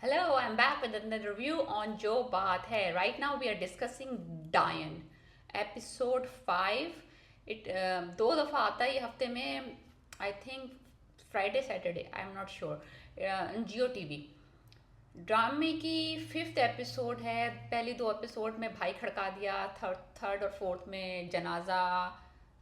Hello, I'm back with another review on जो बात है. Right now we are discussing Diane, episode 5. दो दफ़ा आता है ये हफ्ते में. I think Friday, Saturday. I'm not sure. Jio TV. ड्रामे की फिफ्थ एपिसोड है. पहली दो एपिसोड में भाई खड़का दिया. थर्ड और फोर्थ में जनाजा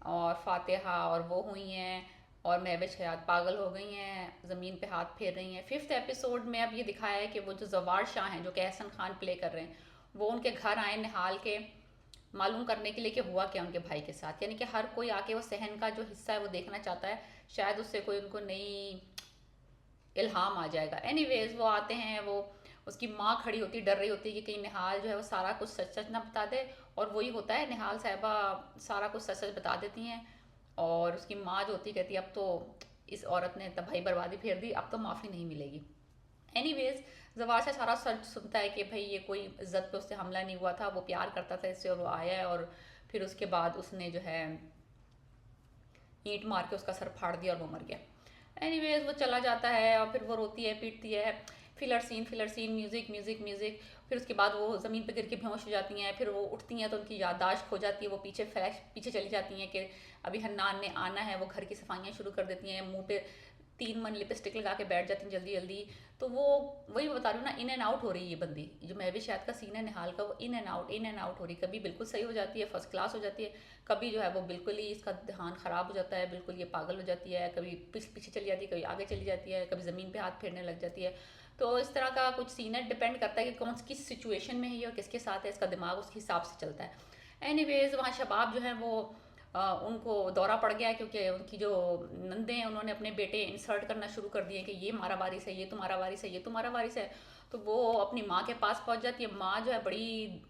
और फातिहा और वो हुई हैं और महविश हयात पागल हो गई हैं, ज़मीन पे हाथ फेर रही हैं. फिफ्थ एपिसोड में अब ये दिखाया है कि वो जो जवार शाह हैं जो कि एहसन खान प्ले कर रहे हैं, वो उनके घर आए निहाल के मालूम करने के लिए कि हुआ क्या उनके भाई के साथ. यानी कि हर कोई आके वो सहन का जो हिस्सा है वो देखना चाहता है. शायद उससे कोई उनको नई इल्हाम आ जाएगा. एनीवेज वो आते हैं. वो उसकी माँ खड़ी होती डर रही होती है कि कहीं निहाल जो है वो सारा कुछ सच सच ना बता दे. और वही होता है, निहाल साहिबा सारा कुछ सच सच बता देती हैं. और उसकी माँ जो होती कहती है अब तो इस औरत ने तबाही बर्बादी फेर दी, अब तो माफ़ी नहीं मिलेगी. एनीवेज जवार से सारा सच सुनता है कि भाई ये कोई इज्जत पे उससे हमला नहीं हुआ था, वो प्यार करता था इससे और वो आया है. और फिर उसके बाद उसने जो है ईंट मार के उसका सर फाड़ दिया और वो मर गया. एनीवेज वो चला जाता है और फिर वो रोती है पीटती है. Filler scene, music music music. फिर उसके बाद वो ज़मीन पर गिर के बेहोश हो जाती हैं. फिर वो उठती हैं तो उनकी याददाश्त खो जाती है. वो पीछे चली जाती हैं कि अभी हन्नान ने आना है. वो घर की सफाइयाँ शुरू कर देती हैं. मुंह पे 3 मन लिपस्टिक लगा के बैठ जाती हैं जल्दी जल्दी. तो वो वही बता रही हूँ ना, इन एंड आउट हो रही है ये बंदी. जो महवी शायद का सीन है निहाल का, वो इन एंड आउट हो रही है. कभी बिल्कुल सही हो जाती है, फर्स्ट क्लास हो जाती है. कभी जो है वो बिल्कुल ही इसका ध्यान ख़राब हो जाता है, बिल्कुल ये पागल हो जाती है. कभी पीछे चली जाती है, कभी आगे चली जाती है, कभी ज़मीन पे हाथ फेरने लग जाती है. तो इस तरह का कुछ सीन है. डिपेंड करता है कि कौन किस सिचुएशन में है ये और किसके साथ है. इसका दिमाग उसके हिसाब से चलता है. एनीवेज वहाँ शबाब जो है वो उनको दौरा पड़ गया क्योंकि उनकी जो नंदे हैं उन्होंने अपने बेटे इंसर्ट करना शुरू कर दिए कि ये हमारा वारिस है, ये तुम्हारा वारिस है, ये तुम्हारा वारिस है. तो वो अपनी माँ के पास पहुँच जाती है. माँ जो है बड़ी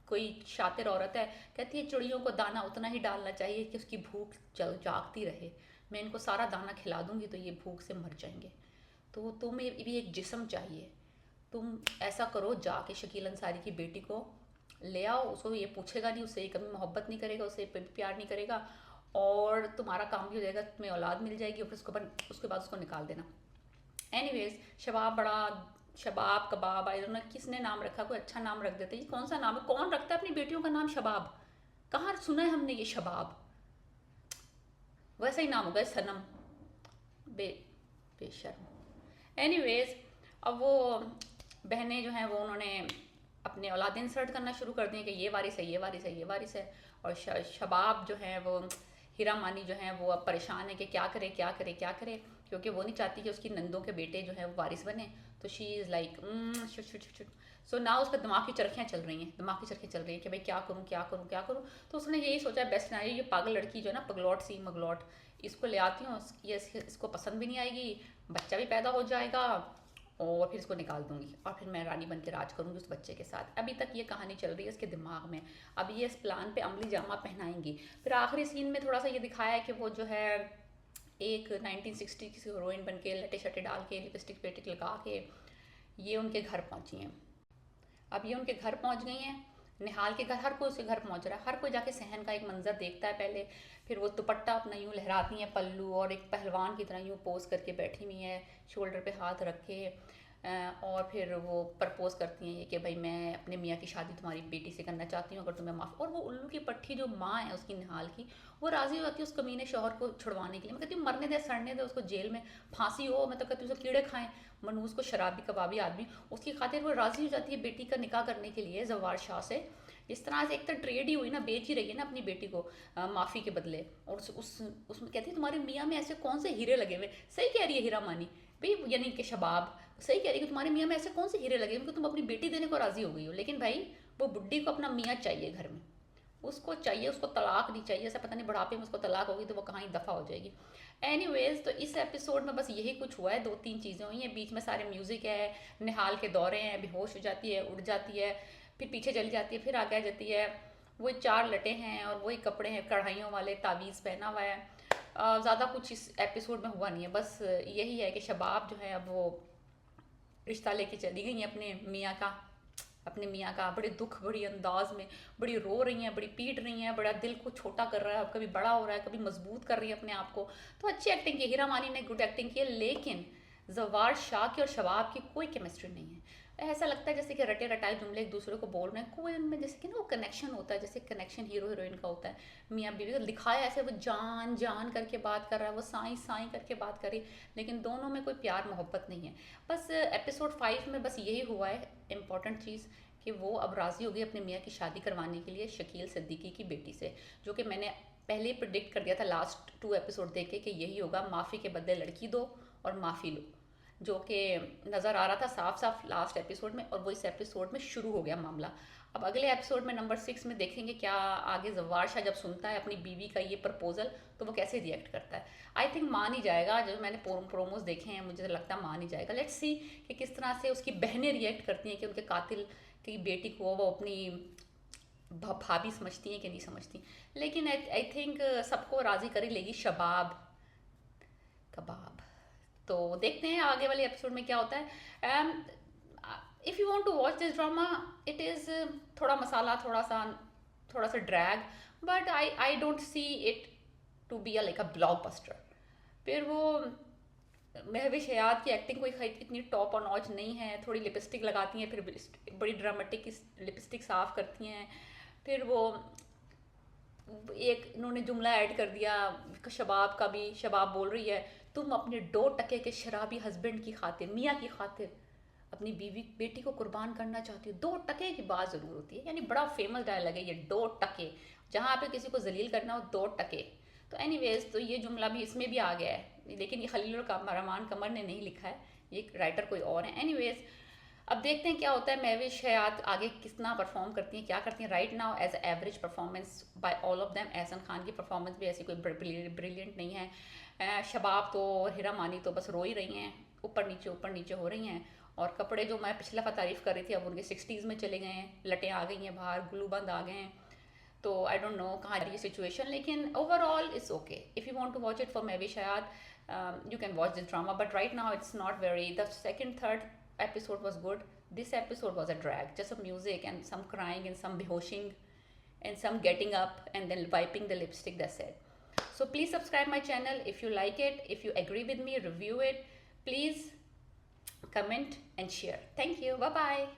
कोई शातिर औरत है. कहती है चिड़ियों को दाना उतना ही डालना चाहिए कि उसकी भूख जागती रहे. मैं इनको सारा दाना खिला दूंगी तो ये भूख से मर जाएंगे. तो तुम्हें भी एक जिस्म चाहिए. तुम ऐसा करो, जाके शकील अंसारी की बेटी को ले आओ. उसको ये पूछेगा नहीं, उससे कभी मोहब्बत नहीं करेगा, उससे प्यार नहीं करेगा. और तुम्हारा काम भी हो जाएगा, तुम्हें औलाद मिल जाएगी. और फिर उसके बाद उसको निकाल देना. Anyways Shabab kebab, I don't know किसने नाम रखा. कोई अच्छा नाम रख देते. ये कौन सा नाम है? कौन रखता है अपनी बेटियों का नाम शबाब? कहाँ सुना है हमने ये शबाब? वैसा ही नाम होगा सनम. बे बेशर्म. एनीवेज अब वो बहनें जो हैं वो उन्होंने अपने औलाद इंसर्ट करना शुरू कर दिए कि ये वारिस है, ये वारिस है, ये वारिस है. और शबाब जो है वो हीरा मानी जो है वो अब परेशान है कि क्या करे क्या करे क्या करे. क्योंकि वो नहीं चाहती कि उसकी नंदों के बेटे जो हैं वो वारिस बने. तो she is like shoot shoot shoot. So ना उसका दिमाग की चरखियाँ चल रही हैं, दिमाग की चरखियाँ चल रही हैं कि भाई क्या करूँ क्या करूँ क्या करूँ. तो उसने यही सोचा है बेस्ट ना ये पागल लड़की जो है ना, पगलौट सी मगलौट, इसको ले आती हूँ. ये इसको पसंद भी नहीं आएगी, बच्चा भी पैदा हो जाएगा और फिर इसको निकाल दूंगी और फिर मैं रानी बन के राज करूंगी उस बच्चे के साथ. अभी तक ये कहानी चल रही है इसके दिमाग में. अब ये इस प्लान पे अमली जामा पहनाएंगी. फिर आखिरी सीन में थोड़ा सा ये दिखाया है कि वो जो है एक 1960 की हीरोइन बन के लटे शटे डाल के लिपस्टिक पेटिक लगा के ये उनके घर पहुंची हैं. अब ये उनके घर पहुंच गई हैं. निहाल के घर, हर कोई उसके घर पहुंच रहा है. हर कोई जाके सहन का एक मंजर देखता है पहले. फिर वो दुपट्टा अपना यूँ लहराती हैं पल्लू और एक पहलवान की तरह यूँ पोज करके बैठी हुई हैं, शोल्डर पे हाथ रखे. और फिर वो प्रपोज करती हैं ये कि भाई मैं अपने मियाँ की शादी तुम्हारी बेटी से करना चाहती हूँ अगर तुम्हें माफ़. और वो उल्लू की पट्टी जो माँ है उसकी निहाल की, वो राज़ी हो जाती है उस कमीने शौहर को छुड़वाने के लिए. मैं कहती हूँ मरने दे, सड़ने दे उसको, जेल में फांसी हो. मैं तो कहती हूँ उसको कीड़े खाएं. मनूस को शराबी कबाबी आदमी, उसकी खातिर वो राज़ी हो जाती है बेटी का निकाह करने के लिए जवार शाह से. इस तरह से एक तो ट्रेड ही हुई ना, बेच ही रही है ना अपनी बेटी को माफ़ी के बदले. और उसमें कहती है तुम्हारे मियाँ में ऐसे कौन से हीरे लगे हुए. सही कह रही है हीरा मानी भाई, यानी कि शबाब सही कह रही है कि तुम्हारे मियाँ में ऐसे कौन से हीरे लगे हुए कि तुम अपनी बेटी देने को राज़ी हो गई हो. लेकिन भाई वो बुड्ढी को अपना मियाँ चाहिए घर में, उसको चाहिए, उसको तलाक नहीं चाहिए. ऐसा पता नहीं बुढ़ापे में उसको तलाक होगी तो वो कहाँ ही दफ़ा हो जाएगी. एनीवेज तो इस एपिसोड में बस यही कुछ हुआ है. 2-3 चीज़ें हुई हैं. बीच में सारे म्यूज़िक है, निहाल के दौरे हैं, बेहोश हो जाती है, उड़ जाती है, फिर पीछे चली जाती है, फिर आगे आ जाती है. वही 4 लटे हैं और वही कपड़े हैं कढ़ाइयों वाले, तावीज़ पहना हुआ है. ज़्यादा कुछ इस एपिसोड में हुआ नहीं है. बस यही है कि शबाब जो है अब वो रिश्ता लेके चली गई हैं अपने मियाँ का बड़े दुख बड़ी अंदाज में, बड़ी रो रही हैं, बड़ी पीट रही हैं, बड़ा दिल को छोटा कर रहा है. कभी बड़ा हो रहा है, कभी मजबूत कर रही है अपने आप को. तो अच्छी एक्टिंग की, हीरा मानी ने गुड एक्टिंग की है. लेकिन जवार शाह की और शबाब की कोई केमिस्ट्री नहीं है। ऐसा लगता है जैसे कि रटे रटाए जुमले एक दूसरे को बोल रहे हैं, कोई उनमें जैसे कि ना वो कनेक्शन होता है, जैसे कनेक्शन हीरो हीरोइन का होता है, मियाँ बीवी का दिखाया ऐसे, वो जान जान करके बात कर रहा है, वो साई साई करके बात कर रही, लेकिन दोनों में कोई प्यार मोहब्बत नहीं है। बस एपिसोड 5 में बस यही हुआ है इम्पॉर्टेंट चीज़, कि वो अब राज़ी हो गई अपने मियाँ की शादी करवाने के लिए शकील सिद्दीकी की बेटी से, जो कि मैंने पहले ही प्रिडिक्ट कर दिया था लास्ट 2 एपिसोड देख के कि यही होगा, माफ़ी के बदले लड़की दो और माफ़ी लो, जो कि नज़र आ रहा था साफ साफ लास्ट एपिसोड में, और वो इस एपिसोड में शुरू हो गया मामला। अब अगले एपिसोड में नंबर 6 में देखेंगे क्या आगे जवार शाह जब सुनता है अपनी बीवी का ये प्रपोजल तो वो कैसे रिएक्ट करता है। आई थिंक मान ही जाएगा, जो मैंने प्रोमोज देखे हैं मुझे लगता है मान ही जाएगा। लेट्स सी कि किस तरह से उसकी बहनें रिएक्ट करती हैं कि उनके कातिल की बेटी को वो अपनी भाभी समझती हैं कि नहीं समझती। लेकिन आई थिंक सबको राज़ी कर ही लेगी शबाब कबाब। तो देखते हैं आगे वाले एपिसोड में क्या होता है। If you want to watch this drama, it is थोड़ा मसाला, थोड़ा सा drag, but I don't see it to be like a blockbuster. फिर वो महविश हयात की एक्टिंग कोई इतनी टॉप और नॉच नहीं है, थोड़ी लिपस्टिक लगाती हैं, फिर बड़ी ड्रामेटिक लिपस्टिक साफ करती हैं, फिर वो एक इन्होंने जुमला ऐड कर दिया शबाब का भी, शबाब बोल रही है तुम अपने 2 टके के शराबी हस्बैंड की खातिर, मियाँ की खातिर अपनी बीवी बेटी को कुर्बान करना चाहती हो। 2 टके की बात ज़रूर होती है, यानी बड़ा फेमस डायलॉग है ये, 2 टके, जहाँ पे किसी को जलील करना हो 2 टके। तो एनीवेज तो ये जुमला भी इसमें भी आ गया है, लेकिन ये खलील रहमान कमर ने नहीं लिखा है, ये राइटर कोई और है। एनीवेज अब देखते हैं क्या होता है, महविश हयात आगे कितना परफॉर्म करती हैं, क्या करती हैं। Right now as average performance by all of them. Ehsan Khan की परफॉर्मेंस भी ऐसी कोई ब्रिलियंट नहीं है। शबाब तो हिरा मानी तो बस रो ही रही हैं, ऊपर नीचे हो रही हैं। और कपड़े जो मैं पिछला दफ़ा तारीफ़ कर रही थी अब उनके 60s में चले गए हैं, लटें आ गई हैं बाहर, ग्लू बंद आ गए हैं। तो आई डोंट नो कहाँ रही सिचुएशन, लेकिन overall it's okay. If you want to watch it for Mahwish Hayat, you can watch this drama, but right now it's not very, the second third episode was good, this episode was a drag, just some music and some crying and some behoshing and some getting up and then wiping the lipstick, that's it. So please subscribe my channel if you like it, if you agree with me, review it, please comment and share. Thank you, bye bye.